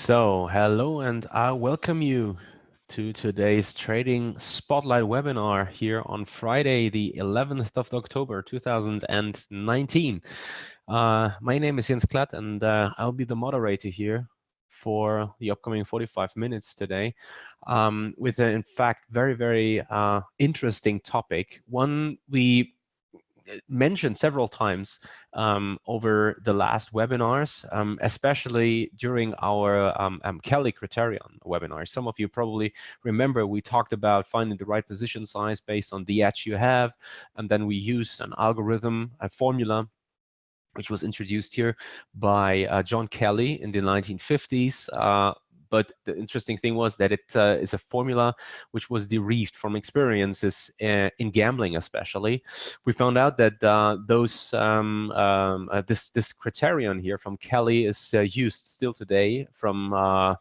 So, hello, and I welcome you to today's Trading Spotlight webinar here on Friday, the 11th of October, 2019. My name is Klatt, and I'll be the moderator here for the upcoming 45 minutes today with, in fact, very interesting topic. One we mentioned several times over the last webinars, especially during our Kelly criterion webinar. Some of you probably remember we talked about finding the right position size based on the edge you have, and then we used an algorithm, a formula, which was introduced here by John Kelly in the 1950s. But the interesting thing was that it is a formula which was derived from experiences in gambling, especially. We found out that this criterion here from Kelly is used still today from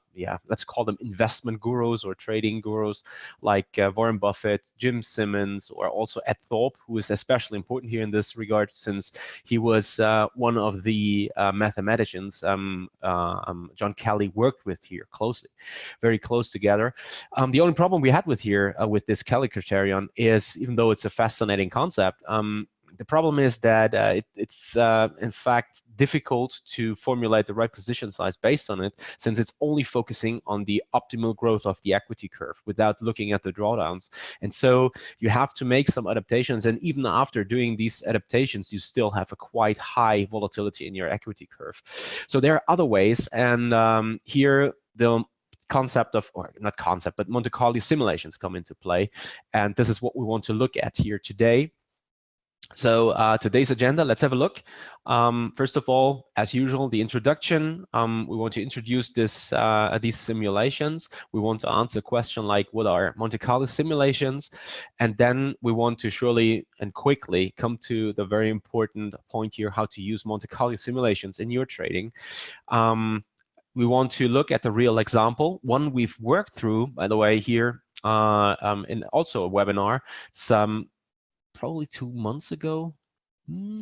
let's call them investment gurus or trading gurus like Warren Buffett, Jim Simmons, or also Ed Thorpe, who is especially important here in this regard since he was one of the mathematicians John Kelly worked with here closely, very close together. The only problem we had with this Kelly criterion is, even though it's a fascinating concept, the problem is that it's in fact difficult to formulate the right position size based on it, since it's only focusing on the optimal growth of the equity curve without looking at the drawdowns. And so you have to make some adaptations, and even after doing these adaptations, you still have a quite high volatility in your equity curve. So there are other ways, and here the concept of, or not concept, but Monte Carlo simulations come into play, and this is what we want to look at here today. So today's agenda, let's have a look. First of all, as usual, the introduction. We want to introduce these simulations. We want to answer a question like, what are Monte Carlo simulations? And then we want to surely and quickly come to the very important point here, how to use Monte Carlo simulations in your trading. We want to look at the real example, one we've worked through, by the way, here in also a webinar, probably 2 months ago,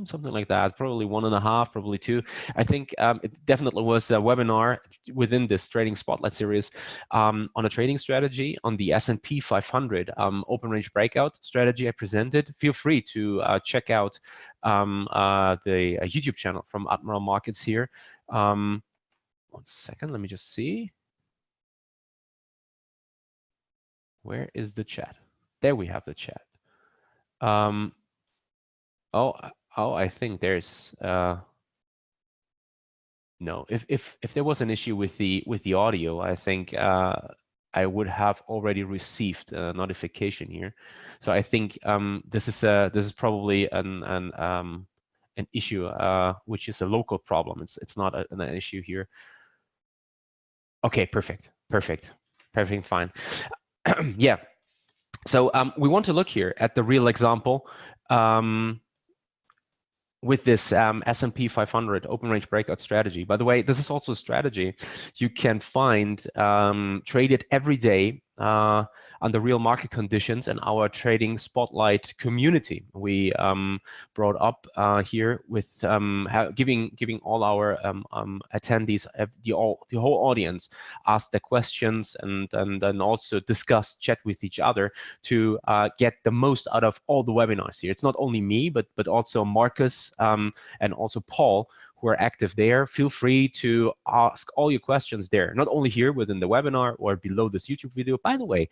something like that, probably 1.5, probably 2. I think it definitely was a webinar within this Trading Spotlight series on a trading strategy on the S&P 500 open range breakout strategy I presented. Feel free to check out the YouTube channel from Admiral Markets here. 1 second, let me just see. Where is the chat? There we have the chat. I think there's no. If there was an issue with the audio, I think I would have already received a notification here. So I think this is probably an issue which is a local problem. It's not an issue here. Okay, perfect, fine. Yeah. So we want to look here at the real example with this S&P 500 open range breakout strategy. By the way, this is also a strategy you can find traded every day under real market conditions in our Trading Spotlight community. We brought up here with giving all our attendees, the whole audience, ask their questions and then also discuss, chat with each other to get the most out of all the webinars here. It's not only me, but also Marcus and also Paul, who are active there. Feel free to ask all your questions there, not only here within the webinar or below this YouTube video. By the way,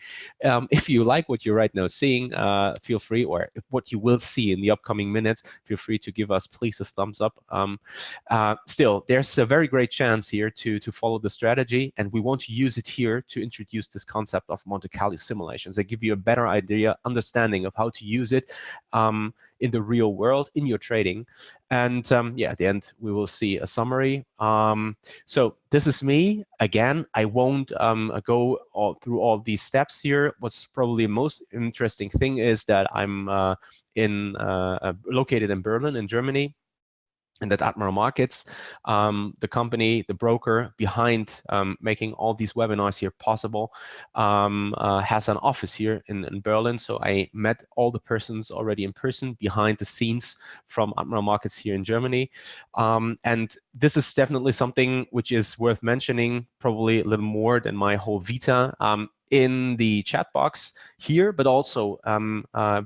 if you like what you're right now seeing, feel free, or if what you will see in the upcoming minutes, feel free to give us, please, a thumbs up. Still, there's a very great chance here to follow the strategy, and we want to use it here to introduce this concept of Monte Carlo simulations. They give you a better understanding of how to use it in the real world, in your trading. And yeah, at the end, we will see a summary. So this is me. Again, I won't go through all these steps here. What's probably the most interesting thing is that I'm located in Berlin, in Germany. And at Admiral Markets, the company, the broker behind making all these webinars here possible, has an office here in Berlin. So I met all the persons already in person behind the scenes from Admiral Markets here in Germany. And this is definitely something which is worth mentioning, probably a little more than my whole vita. In the chat box here, but also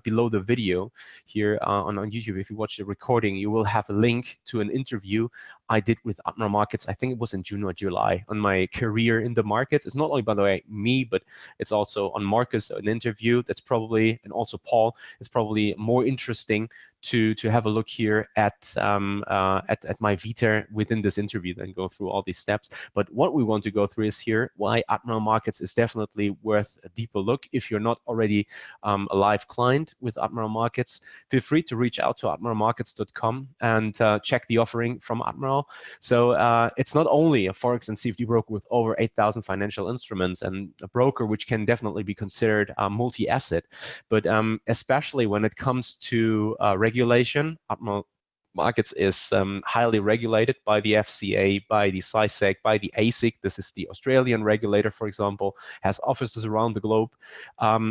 below the video here on YouTube, if you watch the recording, you will have a link to an interview I did with Admiral Markets. I think it was in June or July on my career in the markets. It's not only, by the way, me, but it's also on Marcus, an interview that's probably, and also Paul, is probably more interesting to have a look here at my vita within this interview than go through all these steps. But what we want to go through is here why Admiral Markets is definitely worth a deeper look. If you're not already a live client with Admiral Markets, feel free to reach out to admiralmarkets.com and check the offering from Admiral. So it's not only a Forex and CFD broker with over 8,000 financial instruments and a broker which can definitely be considered multi-asset, but especially when it comes to regulation, Admiral Markets is highly regulated by the FCA, by the SISEC, by the ASIC. This is the Australian regulator, for example, has offices around the globe.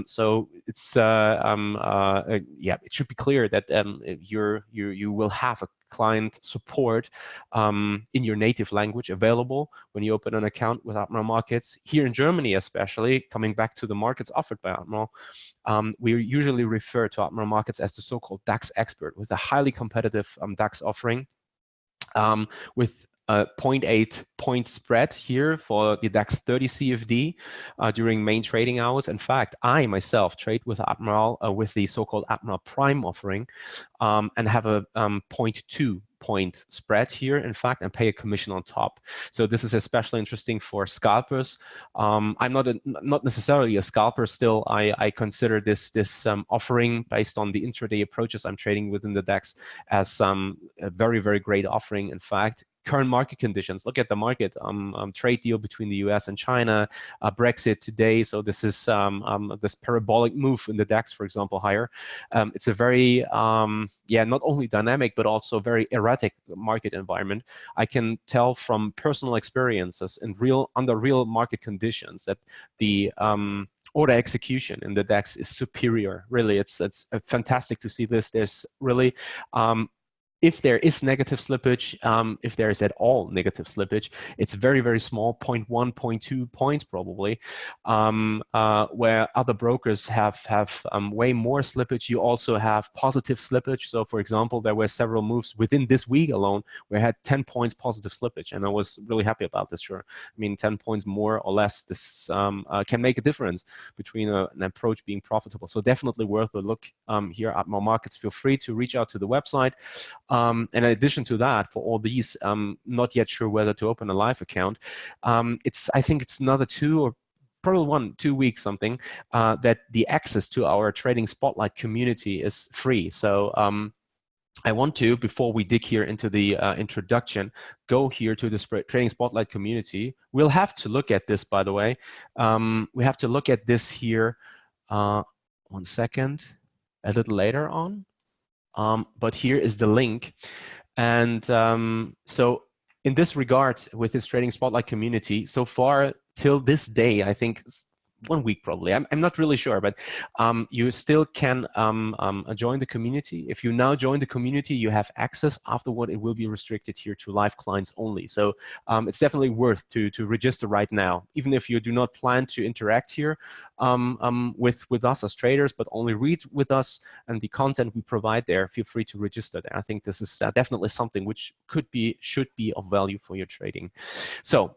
So it's yeah, it should be clear that you will have a client support in your native language available when you open an account with Admiral Markets. Here in Germany, especially, coming back to the markets offered by Admiral, we usually refer to Admiral Markets as the so-called DAX expert with a highly competitive DAX offering with a 0.8 point spread here for the DAX 30 CFD during main trading hours. In fact, I myself trade with Admiral with the so-called Admiral Prime offering and have a 0.2 point spread here, in fact, and pay a commission on top. So this is especially interesting for scalpers. I'm not necessarily a scalper still. I consider this offering based on the intraday approaches I'm trading within the DAX as a very, very great offering. In fact, current market conditions, look at the market, trade deal between the US and China, Brexit today. So this is this parabolic move in the DAX, for example, higher. It's a very, yeah, not only dynamic, but also very erratic market environment. I can tell from personal experiences and under real market conditions that the order execution in the DAX is superior. Really, it's fantastic to see this. There's really if there is negative slippage, if there is at all negative slippage, it's very, very small, 0.1, 0.2 points probably, where other brokers have way more slippage. You also have positive slippage. So for example, there were several moves within this week alone where I had 10 points positive slippage, and I was really happy about this, sure. I mean, 10 points more or less, this can make a difference between an approach being profitable. So definitely worth a look here at Admiral Markets. Feel free to reach out to the website. And in addition to that, for all these, not yet sure whether to open a live account, I think it's another 2 or probably 2 weeks something, that the access to our Trading Spotlight community is free. So I want to, before we dig here into the introduction, go here to the Trading Spotlight community. We'll have to look at this, by the way. We have to look at this here, 1 second, a little later on. But here is the link. And so in this regard, with this Trading Spotlight community, so far till this day, I think 1 week probably, I'm not really sure, but you still can join the community. If you now join the community, you have access. Afterward, it will be restricted here to live clients only. So it's definitely worth to register right now, even if you do not plan to interact here with us as traders, but only read with us and the content we provide there. Feel free to register there. I think this is definitely something which should be of value for your trading. So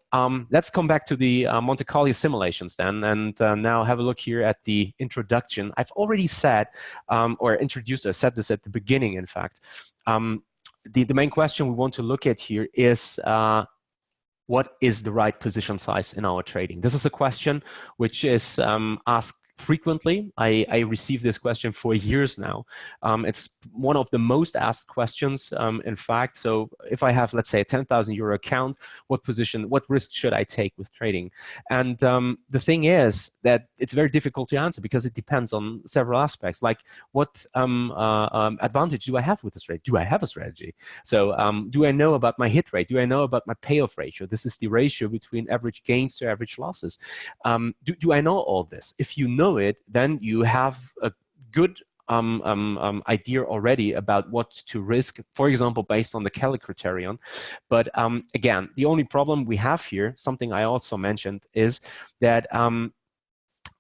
let's come back to the Monte Carlo simulations then, and now have a look here at the introduction. I've already said, or introduced, I said this at the beginning, in fact. The main question we want to look at here is what is the right position size in our trading? This is a question which is asked frequently. I receive this question for years now. It's one of the most asked questions, in fact. So if I have, let's say, a 10,000 euro account, what risk should I take with trading? And the thing is that it's very difficult to answer because it depends on several aspects. Like, what advantage do I have with this trade? Do I have a strategy? So do I know about my hit rate? Do I know about my payoff ratio? This is the ratio between average gains to average losses. Do I know all this? If you know it, then you have a good idea already about what to risk, for example, based on the Kelly criterion. But again, the only problem we have here, something I also mentioned, is that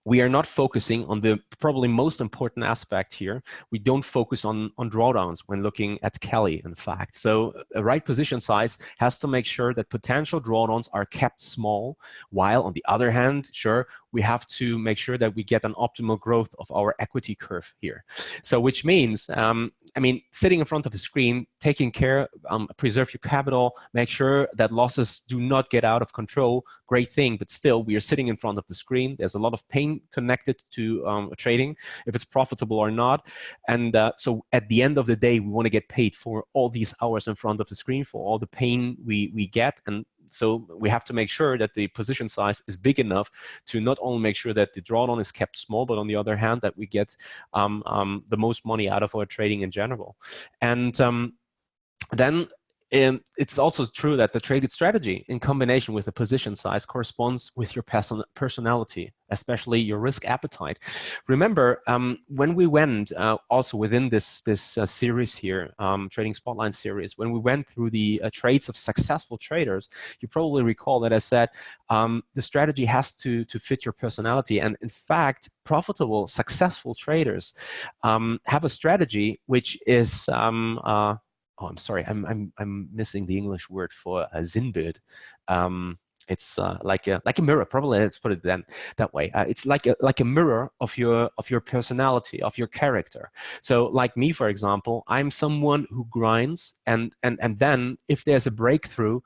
we are not focusing on the probably most important aspect here. We don't focus on drawdowns when looking at Kelly, in fact. So a right position size has to make sure that potential drawdowns are kept small, while on the other hand, sure, we have to make sure that we get an optimal growth of our equity curve here. So which means, I mean, sitting in front of the screen, taking care, preserve your capital, make sure that losses do not get out of control, great thing, but still we are sitting in front of the screen. There's a lot of pain connected to trading, if it's profitable or not. And so at the end of the day, we want to get paid for all these hours in front of the screen, for all the pain we get. And so we have to make sure that the position size is big enough to not only make sure that the drawdown is kept small, but on the other hand, that we get the most money out of our trading in general. And then it's also true that the traded strategy in combination with the position size corresponds with your personality, especially your risk appetite. Remember, when we went also within this series here, Trading Spotlight series, when we went through the traits of successful traders, you probably recall that I said the strategy has to fit your personality. And in fact, profitable, successful traders have a strategy which is oh, I'm sorry, I'm missing the English word for a Sinnbild. It's like a mirror. Probably let's put it then that way. It's like a mirror of your personality, of your character. So, like me, for example, I'm someone who grinds, and then if there's a breakthrough,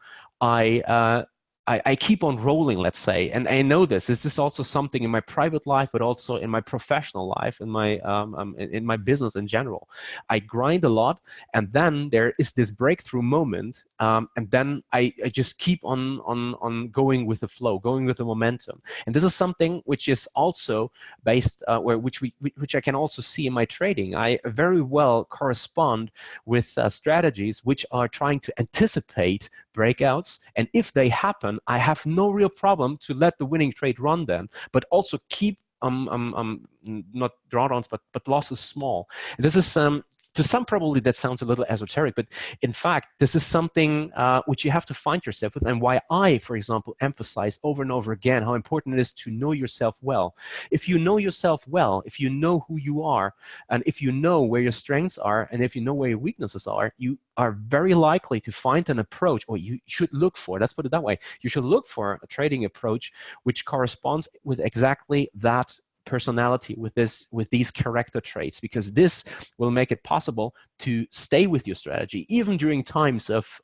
I keep on rolling, let's say, and I know this. This is also something in my private life, but also in my professional life, in my business in general. I grind a lot, and then there is this breakthrough moment, and then I just keep on going with the flow, going with the momentum. And this is something which is also based, which I can also see in my trading. I very well correspond with strategies which are trying to anticipate breakouts, and if they happen, I have no real problem to let the winning trade run then, but also keep not drawdowns but losses small. And this is to some probably that sounds a little esoteric, but in fact, this is something which you have to find yourself with, and why I, for example, emphasize over and over again how important it is to know yourself well. If you know yourself well, if you know who you are, and if you know where your strengths are, and if you know where your weaknesses are, you are very likely to find an approach, or you should look for, let's put it that way, you should look for a trading approach which corresponds with exactly that personality, with these character traits, because this will make it possible to stay with your strategy even during times of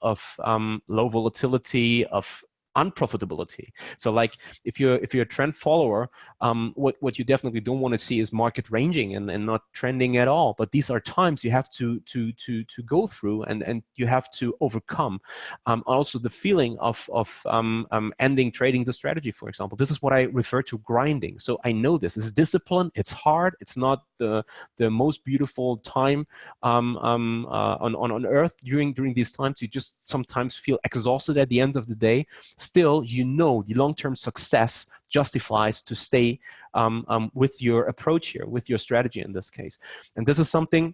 low volatility, of unprofitability. So like if you're a trend follower, what you definitely don't want to see is market ranging and not trending at all. But these are times you have to go through, and you have to overcome. Also the feeling of ending trading the strategy, for example. This is what I refer to grinding. So I know this is discipline. It's hard. It's not the most beautiful time on earth. During these times, you just sometimes feel exhausted at the end of the day. Still, you know the long-term success justifies to stay with your approach here, with your strategy in this case. And this is something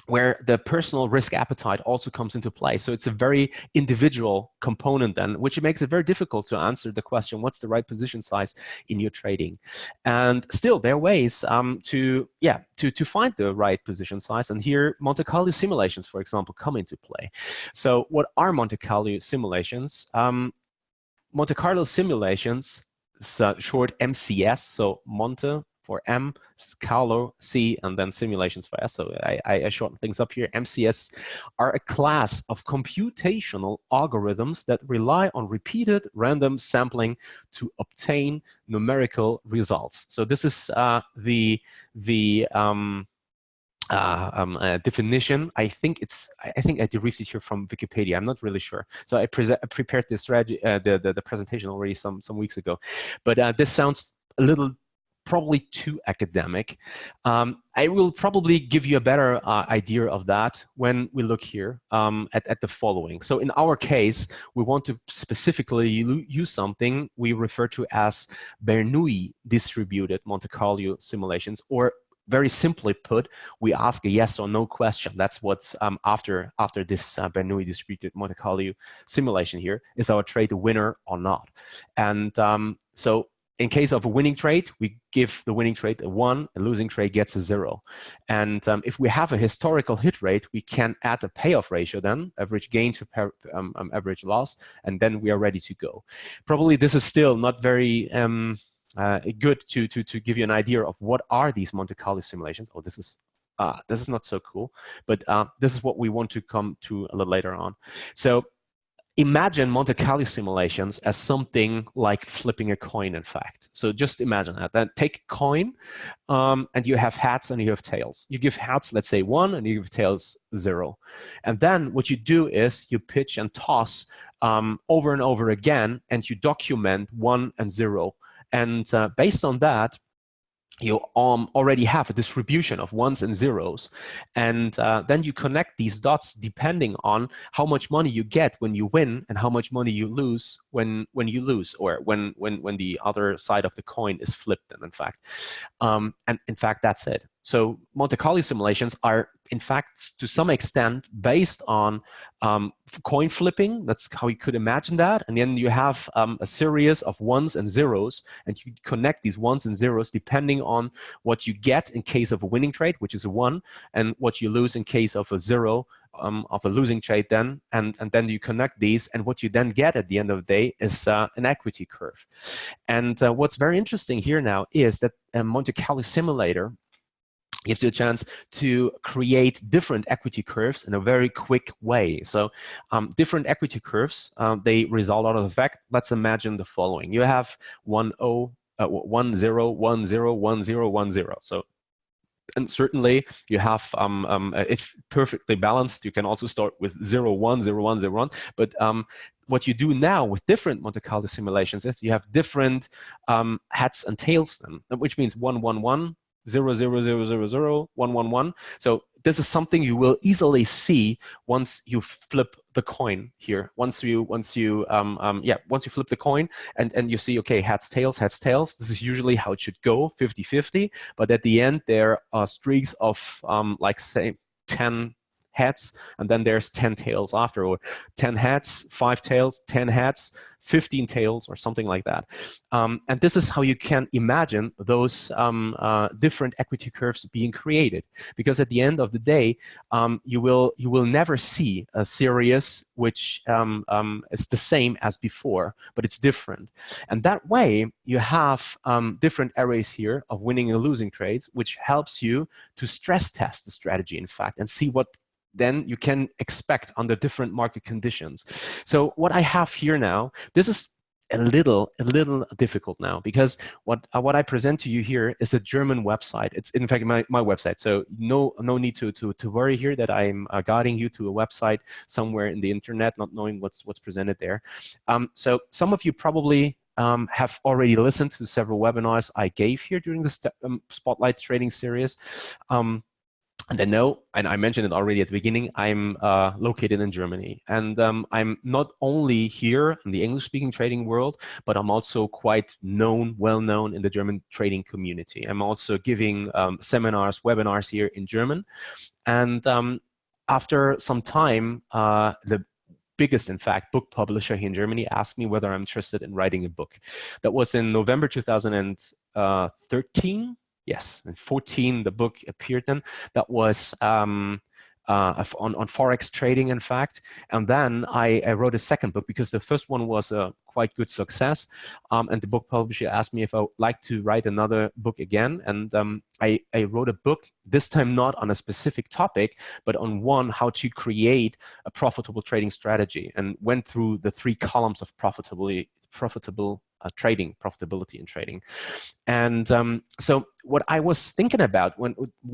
where the personal risk appetite also comes into play. So it's a very individual component then, which makes it very difficult to answer the question, what's the right position size in your trading? And still, there are ways to find the right position size. And here, Monte Carlo simulations, for example, come into play. So what are Monte Carlo simulations? Monte Carlo simulations, short MCS, so Monte for M, Carlo, C, and then simulations for S. So I shorten things up here. MCS are a class of computational algorithms that rely on repeated random sampling to obtain numerical results. So this is the definition. I think I derived it here from Wikipedia. I'm not really sure. So I prepared this the presentation already some weeks ago, but this sounds a little probably too academic. I will probably give you a better idea of that when we look here at the following. So in our case, we want to specifically use something we refer to as Bernoulli distributed Monte Carlo simulations, or very simply put, we ask a yes or no question. That's what's after this Bernoulli distributed Monte Carlo simulation here. Is our trade a winner or not? And so in case of a winning trade, we give the winning trade a 1, a losing trade gets a 0. And if we have a historical hit rate, we can add a payoff ratio then, average gain to average loss, and then we are ready to go. Probably this is still not very good to give you an idea of what are these Monte Carlo simulations. Oh, this is not so cool, but this is what we want to come to a little later on. So imagine Monte Carlo simulations as something like flipping a coin, in fact. So just imagine that. Then take a coin, and you have heads and you have tails. You give heads, let's say 1, and you give tails 0. And then what you do is you pitch and toss over and over again, and you document 1 and 0. And based on that, you already have a distribution of 1s and 0s. And then you connect these dots depending on how much money you get when you win and how much money you lose when you lose, or when the other side of the coin is flipped, in fact. And in fact, that's it. So Monte Carlo simulations are, in fact, to some extent based on coin flipping. That's how you could imagine that. And then you have a series of 1s and 0s, and you connect these 1s and 0s depending on what you get in case of a winning trade, which is a 1, and what you lose in case of a 0, of a losing trade then, and then you connect these, and what you then get at the end of the day is an equity curve. And what's very interesting here now is that a Monte Carlo simulator gives you a chance to create different equity curves in a very quick way. So different equity curves, they result out of the fact, let's imagine the following. You have 1, 0, 1, 0, 1, 0, 1, 0, 1, 0. So, and certainly you have it's perfectly balanced. You can also start with 0, 1, 0, 1, 0, 1. But what you do now with different Monte Carlo simulations is you have different heads and tails then, which means 1, 1, 1, 0, 0, 0, 0, 0, 1, 1, 1. So this is something you will easily see once you flip the coin here. Once you flip the coin and you see, okay, heads, tails, heads, tails. This is usually how it should go, 50-50. But at the end, there are streaks of like say 10 heads, and then there's 10 tails after, or 10 heads, 5 tails, 10 heads, 15 tails, or something like that. And this is how you can imagine those different equity curves being created. Because at the end of the day, you will never see a series which is the same as before, but it's different. And that way, you have different arrays here of winning and losing trades, which helps you to stress test the strategy, in fact, and see what then you can expect under different market conditions. So what I have here now, this is a little difficult now, because what I present to you here is a German website. It's in fact my website. So no need to worry here that I'm guiding you to a website somewhere in the internet, not knowing what's presented there. So some of you probably have already listened to several webinars I gave here during the Spotlight Trading series. And I know, and I mentioned it already at the beginning, I'm located in Germany. And I'm not only here in the English-speaking trading world, but I'm also quite well known in the German trading community. I'm also giving seminars, webinars here in German. And after some time, the biggest, in fact, book publisher here in Germany asked me whether I'm interested in writing a book. That was in November 2013. Yes, in 2014, the book appeared then. That was on Forex trading, in fact. And then I wrote a second book because the first one was a quite good success. And the book publisher asked me if I would like to write another book again. And I wrote a book, this time not on a specific topic, but on one, how to create a profitable trading strategy, and went through the 3 columns of profitability in trading. And so what I was thinking about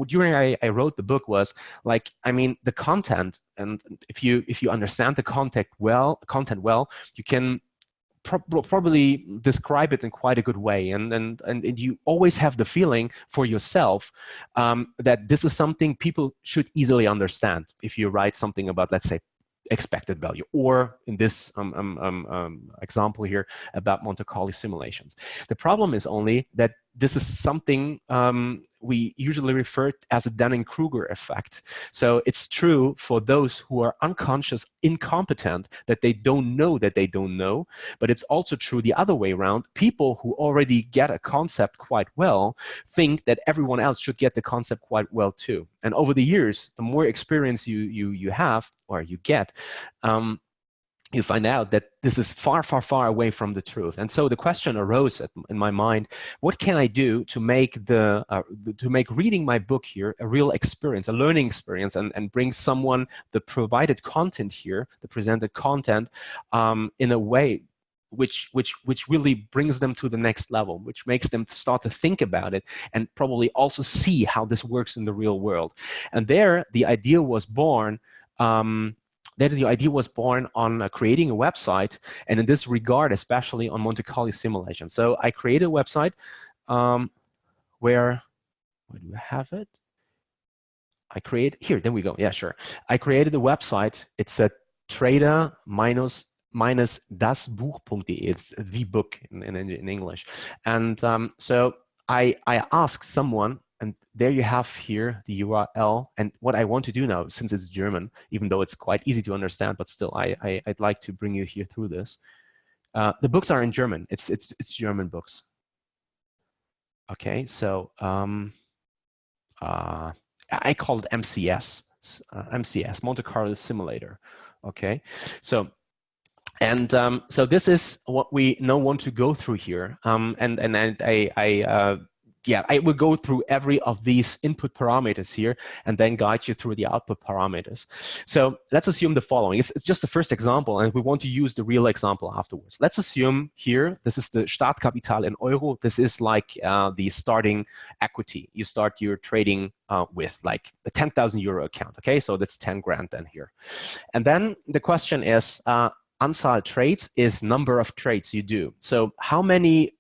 during I wrote the book was like, I mean, the content, and if you understand the content well, you can probably describe it in quite a good way, and you always have the feeling for yourself that this is something people should easily understand if you write something about, let's say, expected value, or in this example here about Monte Carlo simulations. The problem is only that this is something we usually refer to as a Dunning-Kruger effect. So it's true for those who are unconscious, incompetent, that they don't know that they don't know, but it's also true the other way around. People who already get a concept quite well think that everyone else should get the concept quite well too. And over the years, the more experience you have, or you get, you find out that this is far, far, far away from the truth. And so the question arose in my mind: what can I do to make reading my book here a real experience, a learning experience, and bring someone the provided content here, the presented content, in a way which really brings them to the next level, which makes them start to think about it and probably also see how this works in the real world. And there, the idea was born. The idea was born on creating a website, and in this regard, especially on Monte Carlo simulation. So I created a website where do I have it? Here, there we go. Yeah, sure. I created a website. It's a trader minus dasbuch.de. It's the book in English. And so I asked someone, and there you have here the URL. And what I want to do now, since it's German, even though it's quite easy to understand, but still, I'd like to bring you here through this. The books are in German. It's German books. Okay, so I call it MCS, MCS, Monte Carlo Simulator. Okay, so. And so this is what we now want to go through here. I will go through every of these input parameters here and then guide you through the output parameters. So let's assume the following. It's just the first example, and we want to use the real example afterwards. Let's assume here, this is the Startkapital in Euro. This is like the starting equity. You start your trading with like a 10,000 euro account. Okay, so that's 10 grand then here. And then the question is, Anzahl trades is number of trades you do. So how many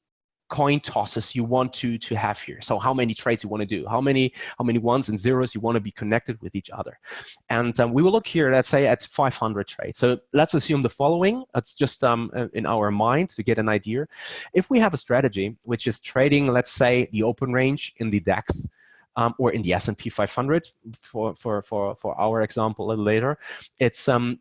coin tosses you want to have here. So how many trades you want to do, how many ones and zeros you want to be connected with each other. And we will look here, let's say, at 500 trades. So let's assume the following. It's just in our mind to get an idea. If we have a strategy which is trading, let's say, the open range in the DAX, or in the S&P 500, for our example a little later, it's on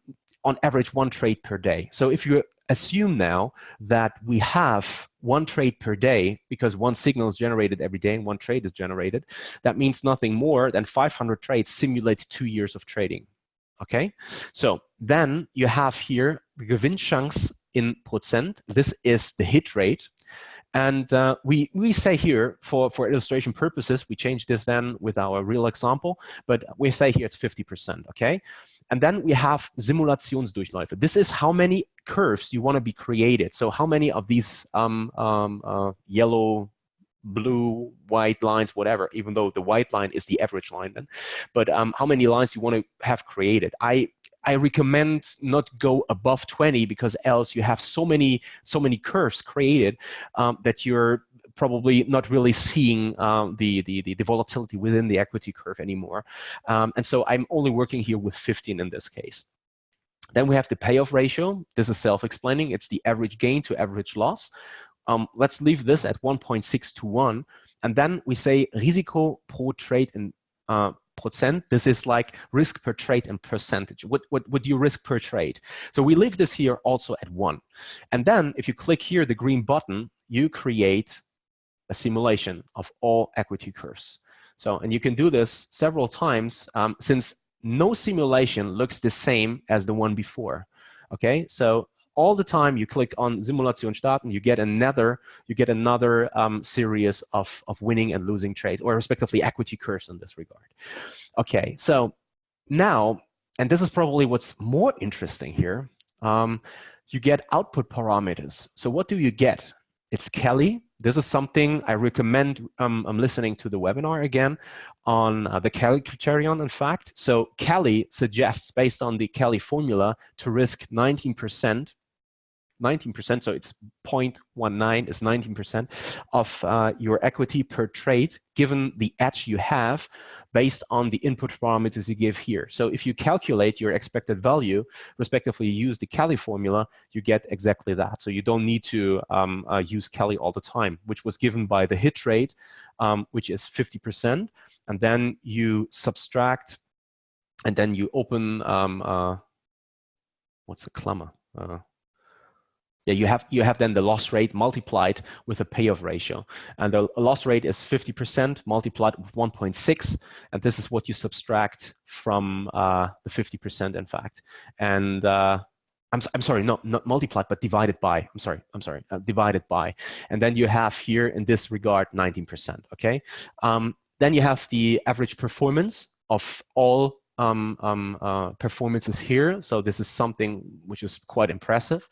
average 1 trade per day. So if you assume now that we have 1 trade per day, because 1 signal is generated every day and 1 trade is generated, that means nothing more than 500 trades simulate 2 years of trading. Okay, so then you have here the Gewinnchance in percent. This is the hit rate. And we say here, for illustration purposes, we change this then with our real example, but we say here it's 50%, okay? And then we have Simulationsdurchläufe. This is how many curves you want to be created. So how many of these yellow, blue, white lines, whatever, even though the white line is the average line then, but how many lines you want to have created. I recommend not go above 20, because else you have so many curves created that you're probably not really seeing the volatility within the equity curve anymore. And so I'm only working here with 15 in this case. Then we have the payoff ratio. This is self-explaining. It's the average gain to average loss. Let's leave this at 1.6 to 1. And then we say Risiko pro trade in percent. This is like risk per trade in percentage. What do you risk per trade? So we leave this here also at 1. And then if you click here, the green button, you create a simulation of all equity curves. So, and you can do this several times, since no simulation looks the same as the one before. Okay, so all the time you click on Simulation starten, you get another series of winning and losing trades, or respectively equity curves in this regard. Okay, so now, and this is probably what's more interesting here, you get output parameters. So what do you get? It's Kelly. This is something I recommend listening to the webinar again on the Kelly criterion, in fact. So Kelly suggests, based on the Kelly formula, to risk 19%, so it's 0.19 is 19% of your equity per trade, given the edge you have based on the input parameters you give here. So if you calculate your expected value, respectively use the Kelly formula, you get exactly that. So you don't need to use Kelly all the time, which was given by the hit rate, which is 50%. And then you subtract, and then you open, what's the Klammer? Yeah, you have then the loss rate multiplied with a payoff ratio. And the loss rate is 50% multiplied with 1.6. And this is what you subtract from the 50%, in fact. And I'm sorry, not multiplied, but divided by. I'm sorry, divided by. And then you have here, in this regard, 19%, okay? Then you have the average performance of all performances here. So this is something which is quite impressive.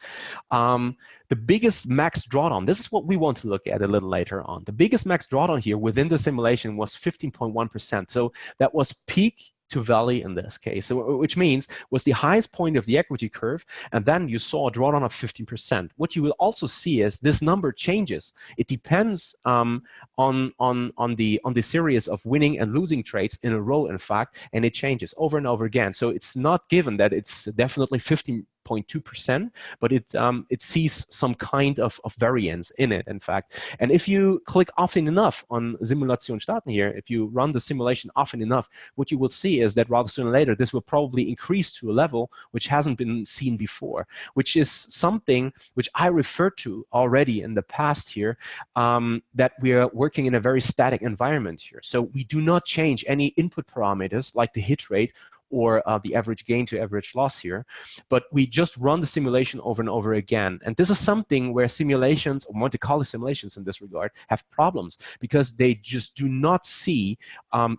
The biggest max drawdown, this is what we want to look at a little later on. The biggest max drawdown here within the simulation was 15.1%. So that was peak to valley in this case, so, which means was the highest point of the equity curve, and then you saw a drawdown of 15%. What you will also see is this number changes. It depends on the series of winning and losing trades in a row, in fact, and it changes over and over again. So it's not given that it's definitely 15.2%, but it sees some kind of variance in it, in fact. And if you click often enough on Simulation starten here, if you run the simulation often enough, what you will see is that rather sooner or later, this will probably increase to a level which hasn't been seen before, which is something which I referred to already in the past here, that we are working in a very static environment here. So we do not change any input parameters like the hit rate or the average gain to average loss here, but we just run the simulation over and over again. And this is something where simulations, or Monte Carlo simulations in this regard, have problems because they just do not see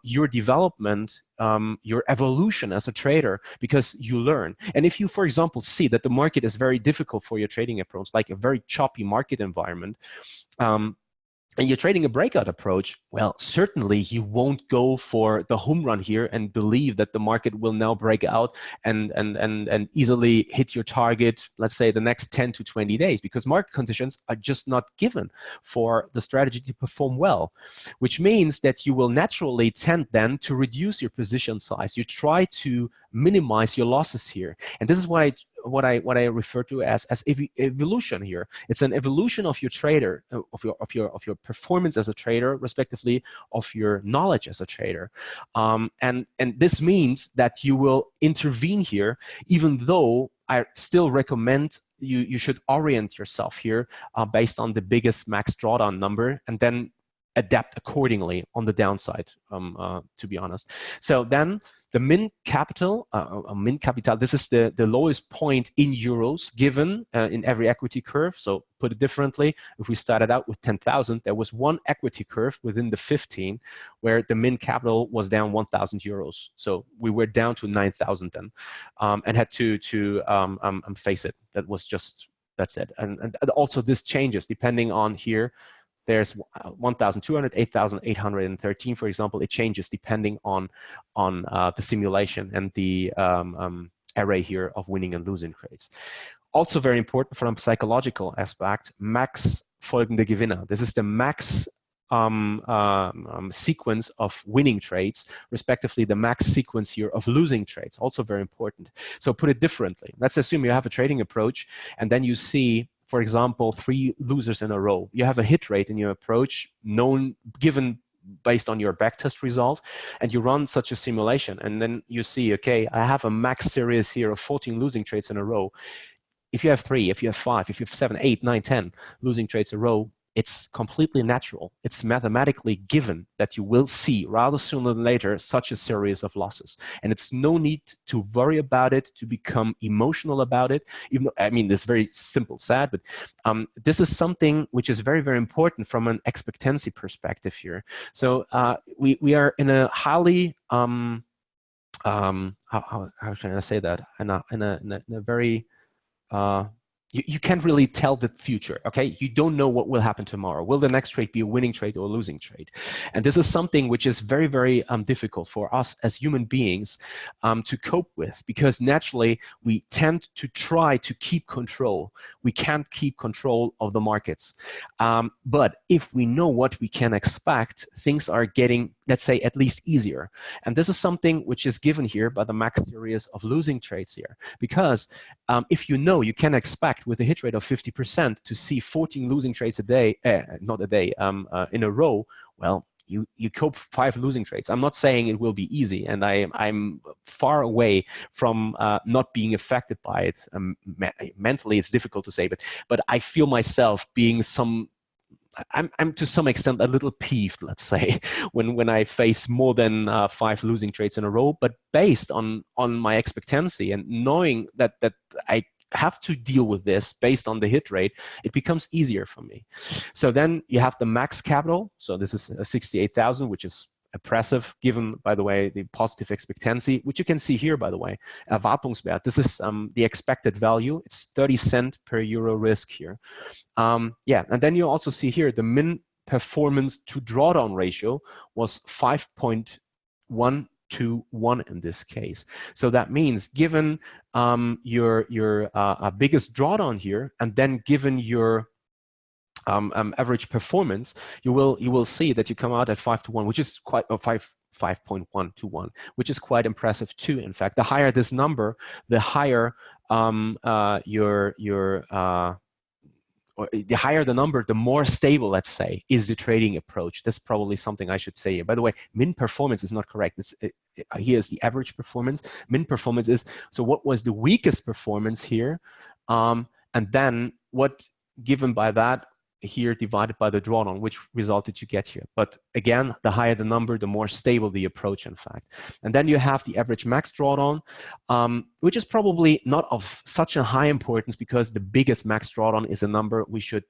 your development, your evolution as a trader, because you learn. And if you, for example, see that the market is very difficult for your trading approach, like a very choppy market environment, and you're trading a breakout approach, well, certainly you won't go for the home run here and believe that the market will now break out and easily hit your target, let's say, the next 10 to 20 days, because market conditions are just not given for the strategy to perform well, which means that you will naturally tend then to reduce your position size. You try to minimize your losses here. And this is what I refer to as evolution here. It's an evolution of your trader, of your performance as a trader, respectively, of your knowledge as a trader. And this means that you will intervene here, even though I still recommend you should orient yourself here based on the biggest max drawdown number, and then adapt accordingly on the downside, to be honest. So then the min capital, this is the lowest point in euros given in every equity curve. So put it differently, if we started out with 10,000, there was one equity curve within the 15 where the min capital was down 1,000 euros. So we were down to 9,000 then, and had to face it. That's it. And also this changes depending on here. There's 1,200, 8,813, for example. It changes depending on the simulation and the array here of winning and losing trades. Also very important from a psychological aspect, max folgende Gewinner. This is the max sequence of winning trades, respectively the max sequence here of losing trades, also very important. So put it differently. Let's assume you have a trading approach, and then you see, for example, 3 losers in a row. You have a hit rate in your approach given based on your backtest result, and you run such a simulation, and then you see, okay, I have a max series here of 14 losing trades in a row. If you have 3, if you have 5, if you have 7, 8, 9, 10 losing trades in a row, it's completely natural. It's mathematically given that you will see rather sooner than later such a series of losses. And it's no need to worry about it, to become emotional about it. Even though, I mean, it's very simple, sad, but this is something which is very, very important from an expectancy perspective here. So we are in a highly, how can I say that? In a very, you can't really tell the future, okay? You don't know what will happen tomorrow. Will the next trade be a winning trade or a losing trade? And this is something which is very, very difficult for us as human beings to cope with, because naturally we tend to try to keep control. We can't keep control of the markets. But if we know what we can expect, things are getting, let's say, at least easier. And this is something which is given here by the max series of losing trades here, because if you know you can expect with a hit rate of 50% to see 14 losing trades a day, not a day, in a row, well, you cope 5 losing trades. I'm not saying it will be easy, and I'm far away from not being affected by it. Mentally, it's difficult to say, but I feel myself being I'm to some extent a little peeved, let's say, when I face more than 5 losing trades in a row. But based on my expectancy and knowing that I have to deal with this based on the hit rate, it becomes easier for me. So then you have the max capital. So this is 68,000, which is impressive, given, by the way, the positive expectancy, which you can see here, by the way, Erwartungswert. This is the expected value. It's 30 cent per euro risk here. Yeah, and then you also see here the min performance to drawdown ratio was 5.1 to 1 in this case. So that means given your biggest drawdown here, and then given your average performance, you will see that you come out at 5 to 1, which is quite 5.1 to 1, which is quite impressive too. In fact, the higher this number, the higher or the higher the number, the more stable, let's say, is the trading approach. That's probably something I should say. By the way, min performance is not correct. Here's the average performance. Min performance is, so what was the weakest performance here? And then what given by that here divided by the drawdown, which result did you get here? But again, the higher the number, the more stable the approach, in fact. And then you have the average max drawdown, which is probably not of such a high importance, because the biggest max drawdown is a number we should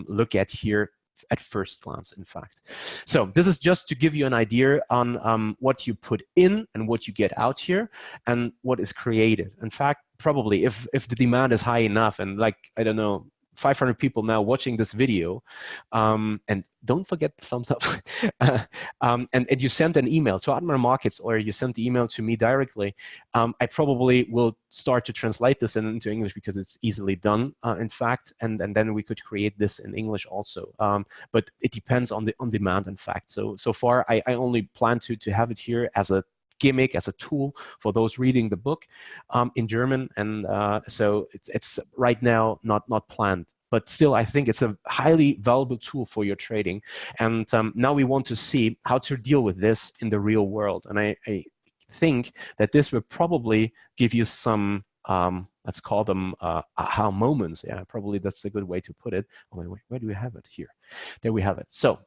look at here at first glance, in fact. So this is just to give you an idea on what you put in and what you get out here and what is created. In fact, probably if the demand is high enough, and like, I don't know, 500 people now watching this video, and don't forget the thumbs up, and you send an email to Admiral Markets, or you send the email to me directly, I probably will start to translate this into English, because it's easily done, in fact, and then we could create this in English also. But it depends on demand, in fact. So far, I only plan to have it here as a gimmick, as a tool for those reading the book in German, and so it's right now not planned. But still, I think it's a highly valuable tool for your trading. And now we want to see how to deal with this in the real world. And I think that this will probably give you some, let's call them aha moments. Yeah, probably that's a good way to put it. Oh, wait, where do we have it? Here. There we have it. So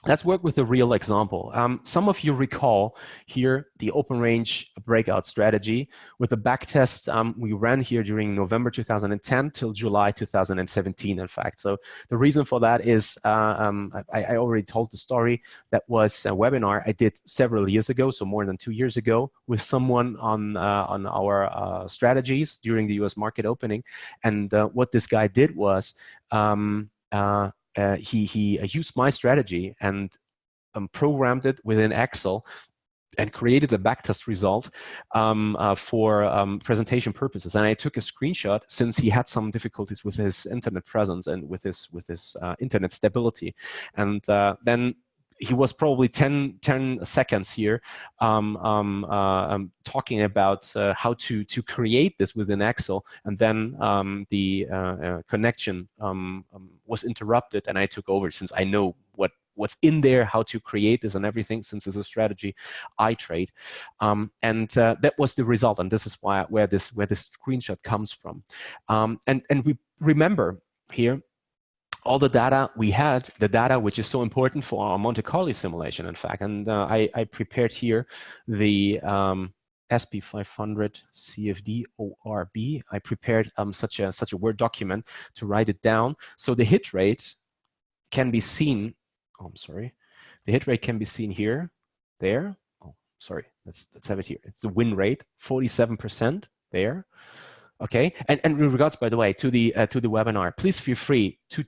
let's work with a real example. Some of you recall here the open range breakout strategy with the backtest we ran here during November 2010 till July 2017, in fact. So the reason for that is, I already told the story. That was a webinar I did several years ago, so more than 2 years ago, with someone on our strategies during the US market opening. And what this guy did was, he used my strategy and programmed it within Excel and created a backtest result for presentation purposes. And I took a screenshot, since he had some difficulties with his internet presence and with his internet stability. And then he was probably 10 seconds here talking about how to create this within Excel, and then the connection was interrupted, and I took over, since I know what's in there, how to create this and everything, since it's a strategy I trade. And that was the result, and this is where this screenshot comes from. And we remember here all the data we had, the data which is so important for our Monte Carlo simulation, in fact. And I prepared here the SP500 CFD ORB. I prepared such a Word document to write it down. So the hit rate can be seen. Oh, I'm sorry. The hit rate can be seen here, there. Oh, sorry. Let's have it here. It's the win rate, 47% there. Okay, and in regards, by the way, to the webinar, please feel free to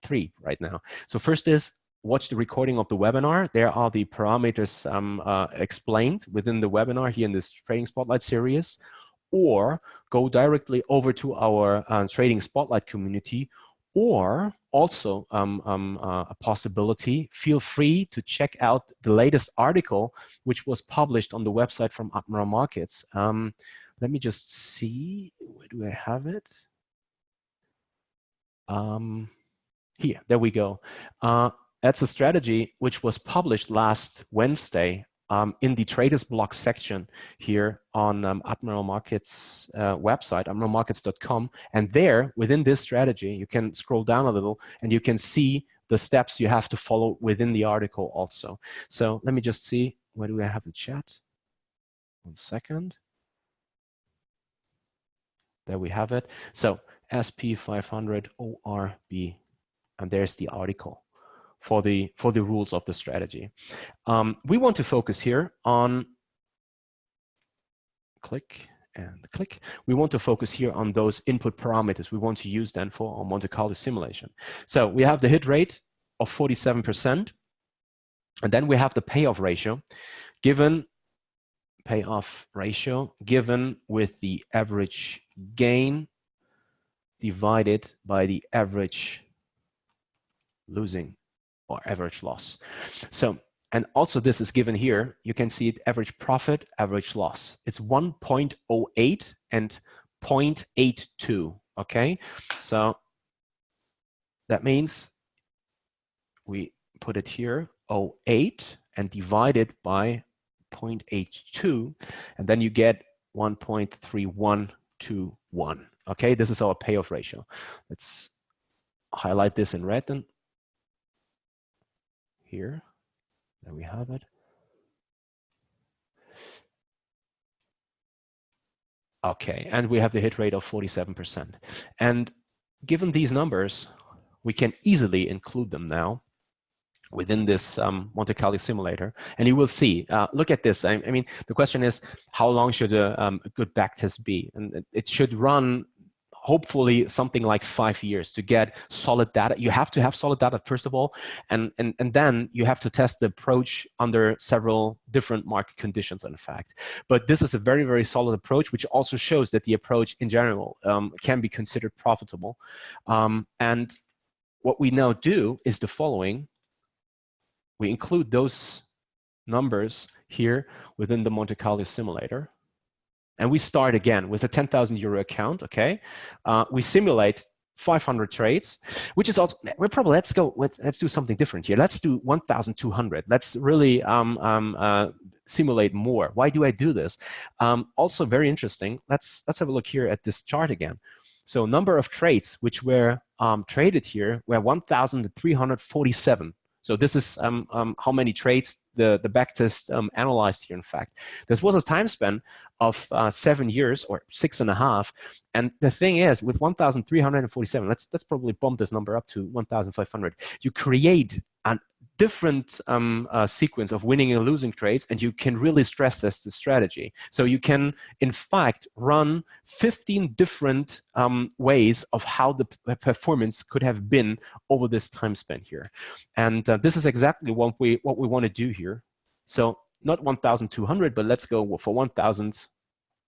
three right now. So first is watch the recording of the webinar. There are the parameters explained within the webinar here in this Trading Spotlight series, or go directly over to our Trading Spotlight community, or also a possibility, feel free to check out the latest article which was published on the website from Admiral Markets. Let me just see, where do I have it? Here, there we go. That's a strategy which was published last Wednesday in the Traders Block section here on Admiral Markets website, admiralmarkets.com. And there, within this strategy, you can scroll down a little and you can see the steps you have to follow within the article also. So let me just see, where do I have the chat? 1 second. There we have it. So SP500 ORB, and there's the article for the rules of the strategy. We want to focus here on click and click. We want to focus here on those input parameters we want to use then for our Monte Carlo simulation. So we have the hit rate of 47%, and then we have the payoff ratio given with the average gain divided by the average losing or average loss. So, and also this is given here, you can see it, average profit, average loss. It's 1.08 and 0.82, okay? So that means we put it here, 0.8, and divide it by 0.82, and then you get 1.3121. Okay, this is our payoff ratio. Let's highlight this in red then. Here, there we have it. Okay, and we have the hit rate of 47%. And given these numbers, we can easily include them now within this Monte Carlo simulator, and you will see. Look at this. I mean, the question is, how long should a good backtest be? And it should run, hopefully, something like 5 years to get solid data. You have to have solid data first of all, and then you have to test the approach under several different market conditions. In fact, but this is a very, very solid approach, which also shows that the approach in general can be considered profitable. And what we now do is the following. We include those numbers here within the Monte Carlo simulator. And we start again with a 10,000 euro account, okay? We simulate 500 trades, which is also, let's do something different here. Let's do 1,200. Let's really simulate more. Why do I do this? Also very interesting. Let's have a look here at this chart again. So number of trades which were traded here were 1,347. So this is how many trades the backtest analyzed here, in fact. This was a time span of 7 years or 6.5. And the thing is, with 1,347, let's probably bump this number up to 1,500. You create a different sequence of winning and losing trades, and you can really stress test the strategy. So you can, in fact, run 15 different ways of how the performance could have been over this time span here. And this is exactly what we want to do here. So not 1,200, but let's go for 1,000.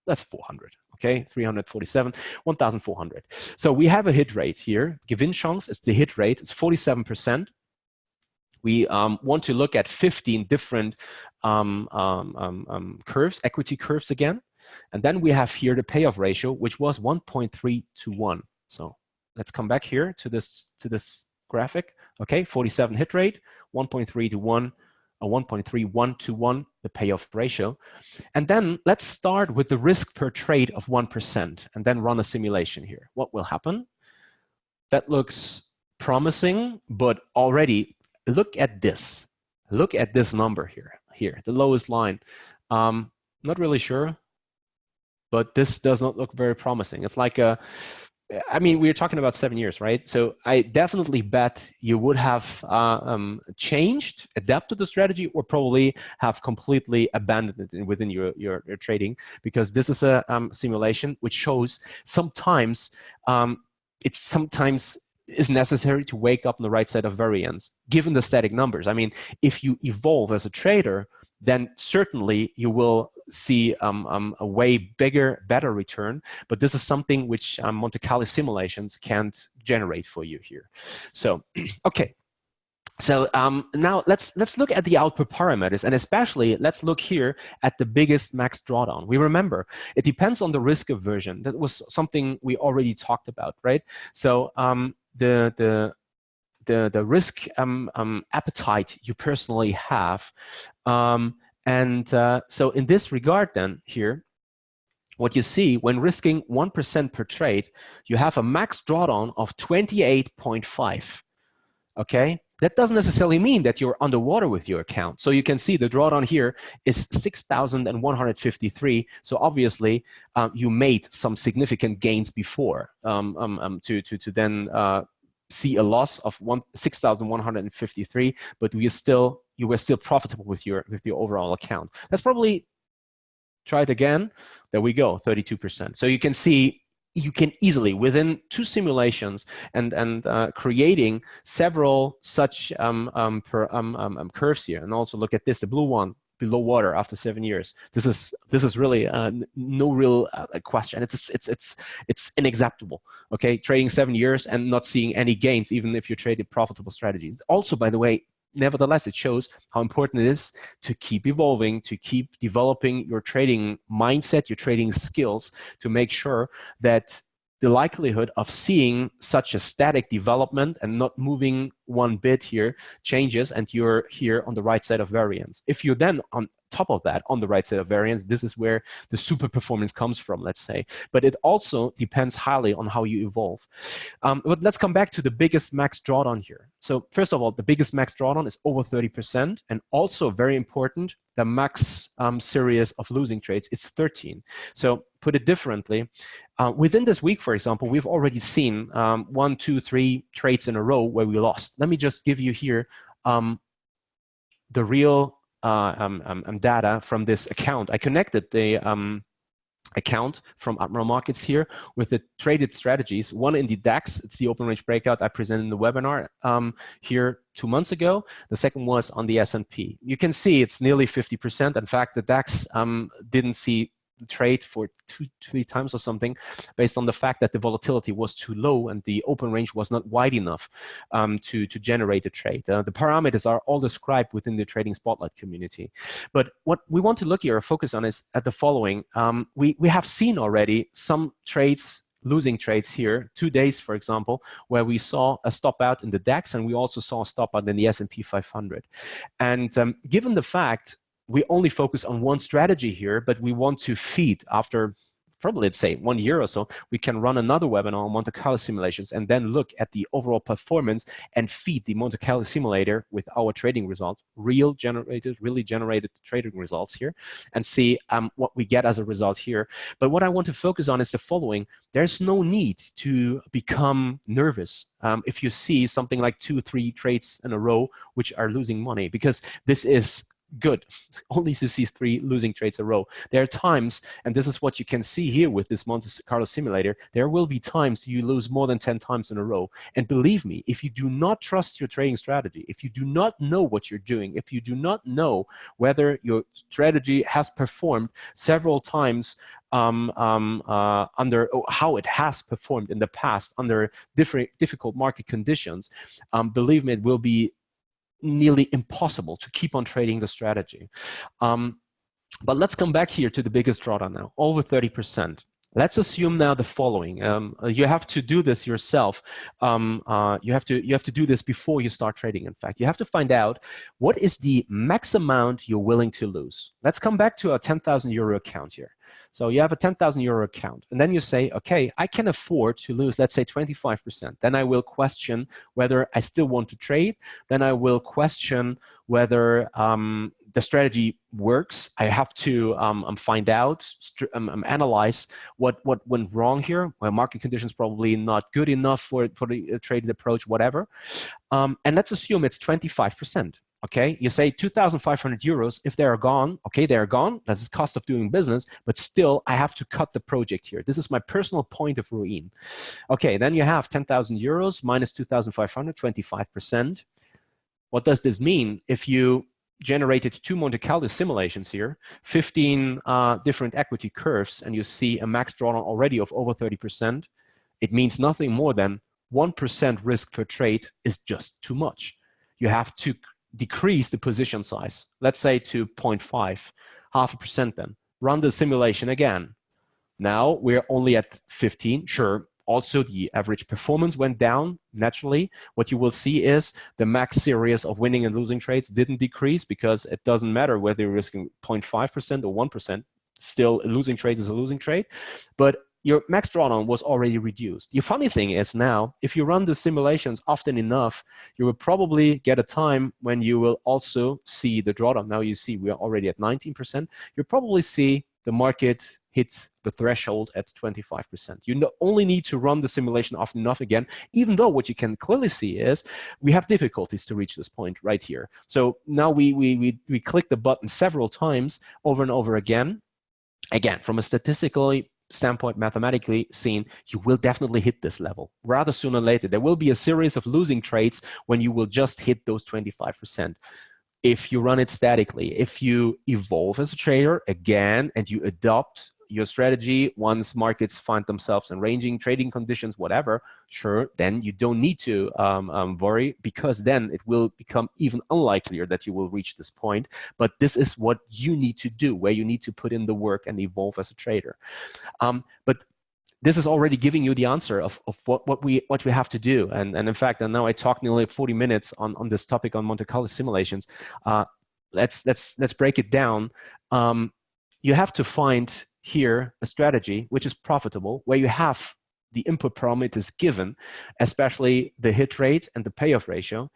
That's 400. Okay, 347, 1,400. So we have a hit rate here. Gewinn chance is the hit rate. It's 47%. We want to look at 15 different curves, equity curves again. And then we have here the payoff ratio, which was 1.3 to 1. So let's come back here to this graphic. Okay, 47 hit rate, 1.3 to 1, 1.31 to 1, the payoff ratio. And then let's start with the risk per trade of 1% and then run a simulation here. What will happen? That looks promising, but already look at this. Look at this number here, the lowest line. Not really sure, but this does not look very promising. It's like I mean, we're talking about 7 years, right? So I definitely bet you would have changed, adapted the strategy, or probably have completely abandoned it within your trading, because this is a simulation which shows sometimes it's sometimes is necessary to wake up on the right side of variance, given the static numbers. I mean, if you evolve as a trader, then certainly you will see a way bigger, better return. But this is something which Monte Carlo simulations can't generate for you here. So, okay. So now let's look at the output parameters, and especially let's look here at the biggest max drawdown. We remember it depends on the risk aversion. That was something we already talked about, right? So the risk appetite you personally have, and so in this regard, then here, what you see when risking 1% per trade, you have a max drawdown of 28.5. Okay, that doesn't necessarily mean that you're underwater with your account. So you can see the drawdown here is 6,153. So obviously you made some significant gains before to then see a loss of 6,153, but you were still profitable with your overall account. That's probably, try it again. There we go, 32%. So you can see you can easily, within 2 simulations and creating several such curves here, and also look at this, the blue one below water after 7 years. This is really no real question. It's unacceptable. Okay, trading 7 years and not seeing any gains, even if you traded profitable strategies. Also, by the way, nevertheless, it shows how important it is to keep evolving, to keep developing your trading mindset, your trading skills, to make sure that the likelihood of seeing such a static development and not moving one bit here changes, and you're here on the right side of variance. If you're then on top of that, on the right side of variance, this is where the super performance comes from, let's say. But it also depends highly on how you evolve. But let's come back to the biggest max drawdown here. So first of all, the biggest max drawdown is over 30%, and also very important, the max series of losing trades is 13. So put it differently, within this week, for example, we've already seen 1, 2, 3 trades in a row where we lost. Let me just give you here the real data from this account. I connected the account from Admiral Markets here with the traded strategies, one in the DAX. It's the open range breakout I presented in the webinar here 2 months ago. The second was on the S&P. You can see it's nearly 50%. In fact, the DAX didn't see the trade for 2-3 times or something, based on the fact that the volatility was too low and the open range was not wide enough to generate a trade. The parameters are all described within the Trading Spotlight community. But what we want to look here or focus on is at the following. We have seen already some trades, losing trades here, 2 days, for example, where we saw a stop out in the DAX, and we also saw a stop out in the S&P 500. And given the fact we only focus on one strategy here, but we want to feed after probably, let's say, 1 year or so, we can run another webinar on Monte Carlo simulations and then look at the overall performance and feed the Monte Carlo simulator with our trading results, really generated trading results here, and see what we get as a result here. But what I want to focus on is the following. There's no need to become nervous if you see something like 2-3 trades in a row which are losing money, because this is good only to see 3 losing trades a row. There are times, and this is what you can see here with this Monte Carlo simulator, there will be times you lose more than 10 times in a row. And believe me, if you do not trust your trading strategy, if you do not know what you're doing, if you do not know whether your strategy has performed several times under how it has performed in the past under difficult market conditions, believe me, it will be nearly impossible to keep on trading the strategy. But let's come back here to the biggest drawdown now, over 30%. Let's assume now the following. You have to do this yourself. You have to do this before you start trading. In fact, you have to find out what is the max amount you're willing to lose. Let's come back to a 10,000 euro account here. So you have a 10,000 euro account, and then you say, okay, I can afford to lose, let's say 25%. Then I will question whether I still want to trade. Then I will question whether the strategy works. I have to find out, analyze what went wrong here. Well, market conditions probably not good enough for the trading approach, whatever. And let's assume it's 25%. Okay, you say 2,500 euros. If they are gone, okay, they are gone. That's the cost of doing business, but still I have to cut the project here. This is my personal point of ruin. Okay, then you have 10,000 euros minus 2,500, 25%. What does this mean? If you generated 2 Monte Carlo simulations here, 15 different equity curves, and you see a max drawdown already of over 30%, it means nothing more than 1% risk per trade is just too much. You have to decrease the position size, let's say to 0.5, 0.5% then. Run the simulation again. Now we're only at 15, sure. Also, the average performance went down naturally. What you will see is the max series of winning and losing trades didn't decrease, because it doesn't matter whether you're risking 0.5% or 1%. Still, a losing trade is a losing trade. But your max drawdown was already reduced. The funny thing is now, if you run the simulations often enough, you will probably get a time when you will also see the drawdown. Now you see we are already at 19%. You'll probably see the market hit the threshold at 25%. You only need to run the simulation often enough again, even though what you can clearly see is we have difficulties to reach this point right here. So now we click the button several times over and over again. Again, from a statistical standpoint, mathematically seen, you will definitely hit this level rather sooner or later. There will be a series of losing trades when you will just hit those 25%. If you run it statically, if you evolve as a trader again and you adopt your strategy once markets find themselves in ranging trading conditions, whatever, sure, then you don't need to worry, because then it will become even unlikelier that you will reach this point. But this is what you need to do, where you need to put in the work and evolve as a trader. But this is already giving you the answer of what we have to do. And in fact, and now I talked nearly 40 minutes on this topic on Monte Carlo simulations. Let's break it down. You have to find here a strategy which is profitable, where you have the input parameters given, especially the hit rate and the payoff ratio.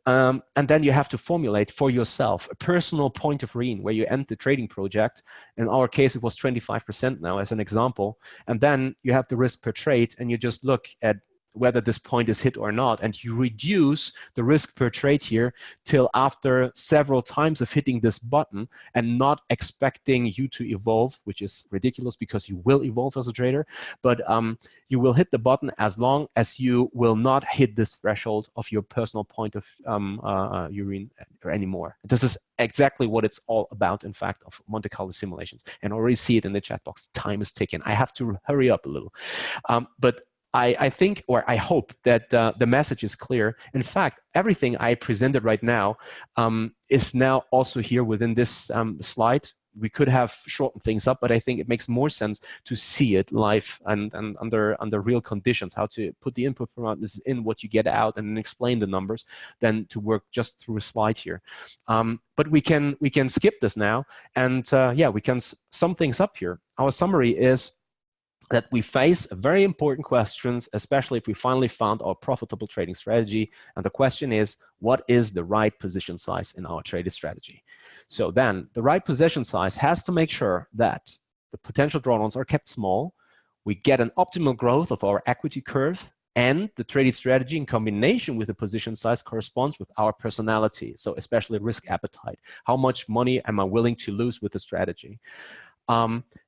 And then you have to formulate for yourself a personal point of ruin, where you end the trading project. In our case, it was 25% now as an example. And then you have the risk per trade, and you just look at whether this point is hit or not, and you reduce the risk per trade here till after several times of hitting this button and not expecting you to evolve, which is ridiculous because you will evolve as a trader, but you will hit the button as long as you will not hit this threshold of your personal point of urine anymore. This is exactly what it's all about, in fact, of Monte Carlo simulations. And I already see it in the chat box. Time is ticking. I have to hurry up a little. But I think, or I hope that the message is clear. In fact, everything I presented right now is now also here within this slide. We could have shortened things up, but I think it makes more sense to see it live and under real conditions, how to put the input parameters in, what you get out, and then explain the numbers, than to work just through a slide here. But we can skip this now, and yeah, we can sum things up here. Our summary is that we face very important questions, especially if we finally found our profitable trading strategy. And the question is, what is the right position size in our trading strategy? So then the right position size has to make sure that the potential drawdowns are kept small, we get an optimal growth of our equity curve, and the trading strategy in combination with the position size corresponds with our personality, so especially risk appetite. How much money am I willing to lose with the strategy?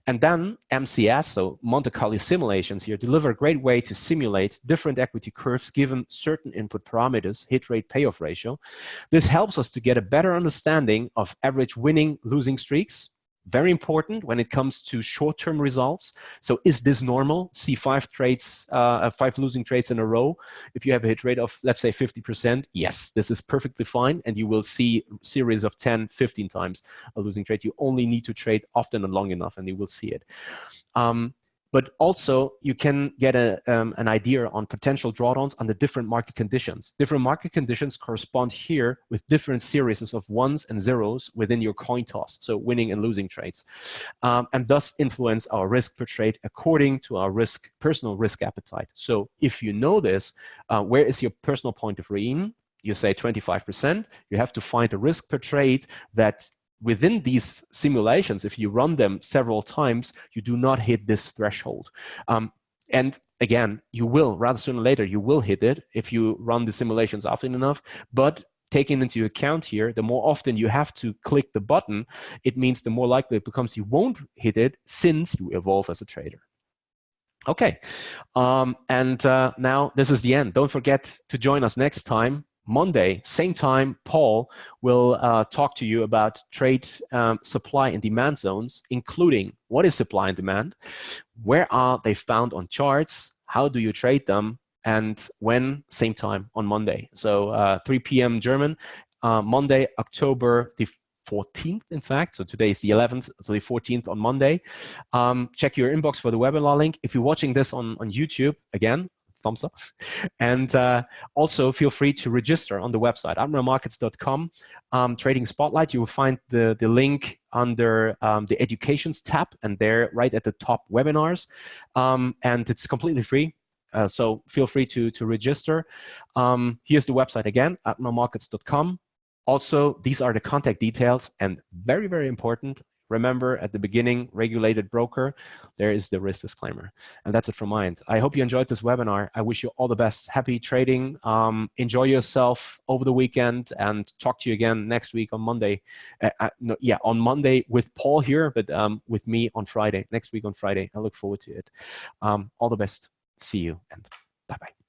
And then MCS, so Monte Carlo simulations here, deliver a great way to simulate different equity curves given certain input parameters, hit rate, payoff ratio. This helps us to get a better understanding of average winning, losing streaks. Very important when it comes to short-term results. So is this normal? See 5 trades, 5 losing trades in a row. If you have a hit rate of, let's say, 50%, yes, this is perfectly fine. And you will see a series of 10, 15 times a losing trade. You only need to trade often and long enough, and you will see it. But also you can get an idea on potential drawdowns under different market conditions. Different market conditions correspond here with different series of ones and zeros within your coin toss, so winning and losing trades, and thus influence our risk per trade according to our personal risk appetite. So if you know this, where is your personal point of rein? You say 25%, you have to find a risk per trade that within these simulations, if you run them several times, you do not hit this threshold. And again, you will, rather sooner or later, you will hit it if you run the simulations often enough. But taking into account here, the more often you have to click the button, it means the more likely it becomes you won't hit it since you evolve as a trader. Okay, now this is the end. Don't forget to join us next time. Monday, same time, Paul will talk to you about trade supply and demand zones, including what is supply and demand, where are they found on charts, how do you trade them, and when, same time on Monday. So 3 p.m. German, Monday, October the 14th, in fact. So today is the 11th, so the 14th on Monday. Check your inbox for the webinar link. If you're watching this on YouTube, again, thumbs up. And also feel free to register on the website, admiralmarkets.com. Trading Spotlight, you will find the link under the Educations tab, and there right at the top, webinars. And it's completely free. So feel free to register. Here's the website again, admiralmarkets.com. Also, these are the contact details, and very, very important, remember at the beginning, regulated broker, there is the risk disclaimer. And that's it from my end. I hope you enjoyed this webinar. I wish you all the best. Happy trading. Enjoy yourself over the weekend, and talk to you again next week on Monday. On Monday with Paul here, but with me on Friday, next week on Friday. I look forward to it. All the best. See you, and bye-bye.